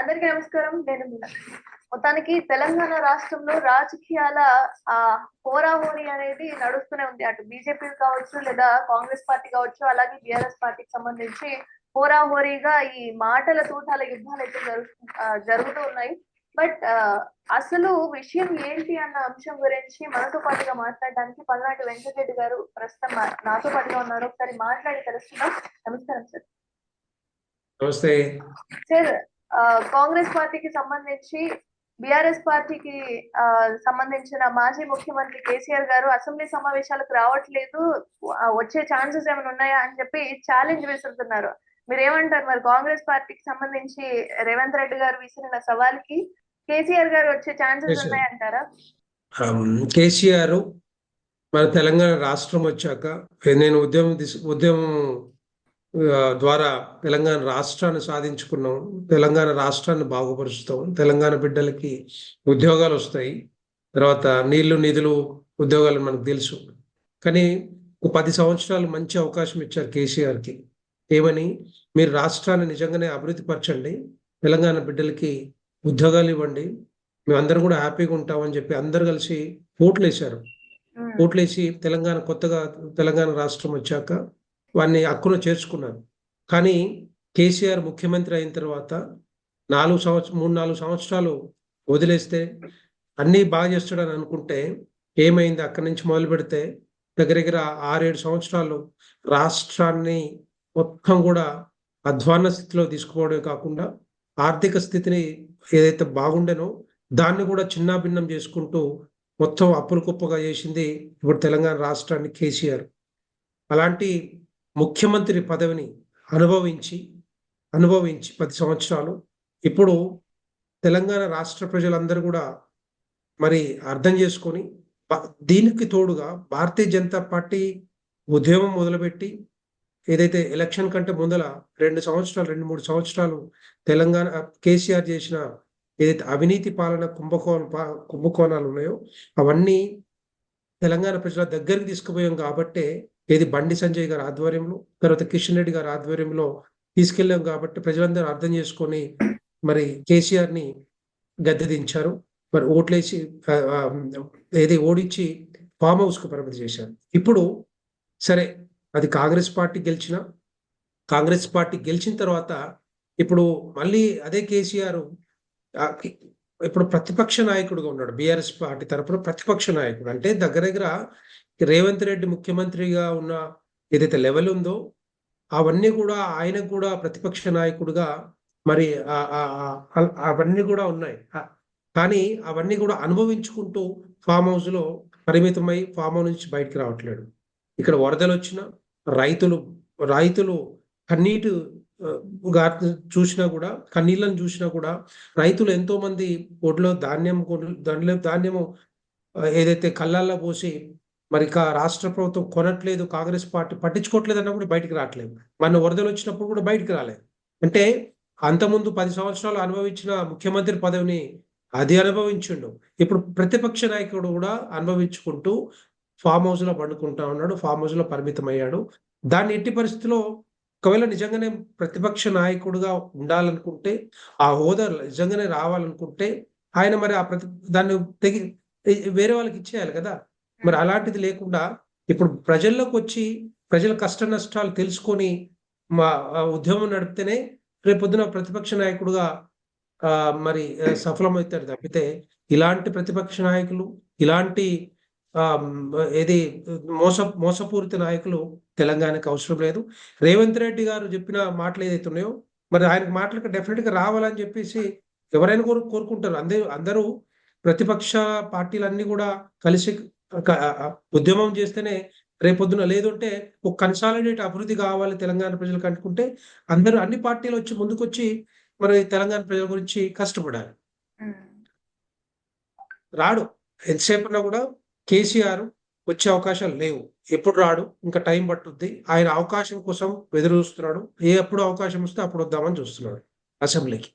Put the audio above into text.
అందరికీ నమస్కారం. నేను మీనా. మొత్తానికి తెలంగాణ రాష్ట్రంలో రాజకీయాల ఆ హోరాహోరీ అనేది నడుస్తూనే ఉంది. అటు బీజేపీ కావచ్చు, లేదా కాంగ్రెస్ పార్టీ కావచ్చు, అలాగే బీఆర్ఎస్ పార్టీకి సంబంధించి హోరాహోరీగా ఈ మాటల తూటాల యుద్ధాలు అయితే జరుగుతూ ఉన్నాయి. బట్ అసలు విషయం ఏంటి అన్న అంశం గురించి మనతో పాటుగా మాట్లాడడానికి పల్నాటి వెంకటరెడ్డి గారు ప్రస్తుతం నాతో పాటుగా ఉన్నారు. ఒకసారి మాట్లాడి తెలుస్తున్నాం. నమస్కారం సార్. నమస్తే సార్. కాంగ్రెస్ పార్టీకి సంబంధించి బీఆర్ఎస్ పార్టీకి సంబంధించిన మాజీ ముఖ్యమంత్రి కేసీఆర్ గారు అసెంబ్లీ సమావేశాలకు రావట్లేదు, వచ్చే ఛాన్సెస్ ఏమైనా ఉన్నాయా అని చెప్పి ఛాలెంజ్ విసురుతున్నారు. మీరేమంటారు? మరి కాంగ్రెస్ పార్టీకి సంబంధించి రేవంత్ రెడ్డి గారు విసిరిన సవాల్కి కేసీఆర్ గారు వచ్చే ఛాన్సెస్ ఉన్నాయంటారా? కేసీఆర్ మన తెలంగాణ రాష్ట్రం వచ్చాక నేను ఉద్యమం ద్వారా తెలంగాణ రాష్ట్రాన్ని సాధించుకున్నాం, తెలంగాణ రాష్ట్రాన్ని బాగుపరుస్తాం, తెలంగాణ బిడ్డలకి ఉద్యోగాలు వస్తాయి, తర్వాత నీళ్లు నిధులు ఉద్యోగాలు మనకు తెలుసు. కానీ 10 సంవత్సరాలు మంచి అవకాశం ఇచ్చారు కేసీఆర్కి. ఏమని? మీరు రాష్ట్రాన్ని నిజంగానే అభివృద్ధి పరచండి, తెలంగాణ బిడ్డలకి ఉద్యోగాలు ఇవ్వండి, మేమందరం కూడా హ్యాపీగా ఉంటామని చెప్పి అందరు కలిసి ఓట్లేశారు. ఓట్లేసి కొత్తగా తెలంగాణ రాష్ట్రం వచ్చాక వాడిని హక్కును చేర్చుకున్నారు. కానీ కేసీఆర్ ముఖ్యమంత్రి అయిన తర్వాత 3-4 సంవత్సరాలు వదిలేస్తే అన్నీ బాగా చేస్తాడని అనుకుంటే ఏమైంది? అక్కడి నుంచి మొదలు పెడితే దగ్గర 6-7 సంవత్సరాలు రాష్ట్రాన్ని మొత్తం కూడా అధ్వాన్న స్థితిలో తీసుకుపోవడమే కాకుండా ఆర్థిక స్థితిని ఏదైతే బాగుండేనో దాన్ని కూడా చిన్నాభిన్నం చేసుకుంటూ మొత్తం అప్పులు కుప్పగా చేసింది ఇప్పుడు తెలంగాణ రాష్ట్రాన్ని కేసీఆర్. అలాంటి ముఖ్యమంత్రి పదవిని అనుభవించి 10 సంవత్సరాలు ఇప్పుడు తెలంగాణ రాష్ట్ర ప్రజలందరూ కూడా మరి అర్థం చేసుకొని దీనికి తోడుగా భారతీయ జనతా పార్టీ ఉద్యమం మొదలుపెట్టి ఏదైతే ఎలక్షన్ కంటే ముందల 2-3 సంవత్సరాలు తెలంగాణ కేసీఆర్ చేసిన ఏదైతే అవినీతి పాలన కుంభకోణాలు ఉన్నాయో అవన్నీ తెలంగాణ ప్రజల దగ్గరికి తీసుకుపోయాం కాబట్టే ఏది బండి సంజయ్ గారి ఆధ్వర్యంలో, తర్వాత కిషన్ రెడ్డి గారి ఆధ్వర్యంలో తీసుకెళ్ళాం కాబట్టి ప్రజలందరూ అర్థం చేసుకొని మరి కేసీఆర్ని గద్దె దించారు. మరి ఓట్లేసి ఓడించి ఫామ్ హౌస్కు పరిమితి చేశారు. ఇప్పుడు సరే, అది కాంగ్రెస్ పార్టీ గెలిచిన తర్వాత ఇప్పుడు మళ్ళీ అదే కేసీఆర్ ఇప్పుడు ప్రతిపక్ష నాయకుడుగా ఉన్నాడు. బీఆర్ఎస్ పార్టీ తరఫున ప్రతిపక్ష నాయకుడు అంటే దగ్గర రేవంత్ రెడ్డి ముఖ్యమంత్రిగా ఉన్న ఏదైతే లెవెల్ ఉందో అవన్నీ కూడా ఆయనకు కూడా ప్రతిపక్ష నాయకుడుగా మరి అవన్నీ కూడా ఉన్నాయి. కానీ అవన్నీ కూడా అనుభవించుకుంటూ ఫామ్ హౌస్లో పరిమితమై ఫామ్ హౌస్ నుంచి బయటకు రావట్లేడు. ఇక్కడ వరదలు వచ్చినా రైతులు కన్నీళ్లను చూసినా కూడా రైతులు ఎంతో మంది ఒడ్లో ధాన్యము ఏదైతే కళ్ళల్లో పోసి మరి రాష్ట్ర ప్రభుత్వం కొనట్లేదు, కాంగ్రెస్ పార్టీ పట్టించుకోవట్లేదు అన్నా కూడా బయటికి రావట్లేదు. మన వరదలు వచ్చినప్పుడు కూడా బయటికి రాలేదు. అంటే అంతకుముందు 10 సంవత్సరాలు అనుభవించిన ముఖ్యమంత్రి పదవిని అది అనుభవించిండు. ఇప్పుడు ప్రతిపక్ష నాయకుడు కూడా అనుభవించుకుంటూ ఫామ్ హౌస్లో పండుకుంటా ఉన్నాడు, ఫామ్ హౌస్లో పరిమితం అయ్యాడు. దాన్ని ఎట్టి పరిస్థితిలో ఒకవేళ నిజంగానే ప్రతిపక్ష నాయకుడుగా ఉండాలనుకుంటే, ఆ హోదా నిజంగానే రావాలనుకుంటే ఆయన మరి దాన్ని వేరే వాళ్ళకి ఇచ్చేయాలి కదా. మరి అలాంటిది లేకుండా ఇప్పుడు ప్రజల్లోకి వచ్చి ప్రజల కష్ట నష్టాలు తెలుసుకొని మా ఉద్యమం నడిపితేనే రేపొద్దున ప్రతిపక్ష నాయకుడుగా మరి సఫలమవుతారు. తప్పితే ఇలాంటి ప్రతిపక్ష నాయకులు, ఇలాంటి మోసపూరిత నాయకులు తెలంగాణకు అవసరం లేదు. రేవంత్ రెడ్డి గారు చెప్పిన మాటలు ఏదైతే ఉన్నాయో మరి ఆయన మాటలకు డెఫినెట్గా రావాలని చెప్పేసి ఎవరైనా కోరుకుంటారు. అందరూ ప్రతిపక్ష పార్టీలన్నీ కూడా కలిసి ఉద్యమం చేస్తేనే రేపొద్దున, లేదంటే ఒక కన్సాలిడేట్ అభివృద్ధి కావాలి తెలంగాణ ప్రజలకు అనుకుంటే అందరూ అన్ని పార్టీలు వచ్చి ముందుకొచ్చి మరి తెలంగాణ ప్రజల గురించి కష్టపడాలి. రాడు ఎంతసేపున్నా కూడా కేసీఆర్ వచ్చే అవకాశాలు లేవు. ఎప్పుడు రాడు, ఇంకా టైం పట్టుద్ది. ఆయన అవకాశం కోసం ఎదురు చూస్తున్నాడు. ఎప్పుడు అవకాశం వస్తే అప్పుడు వద్దామని చూస్తున్నాడు అసెంబ్లీకి.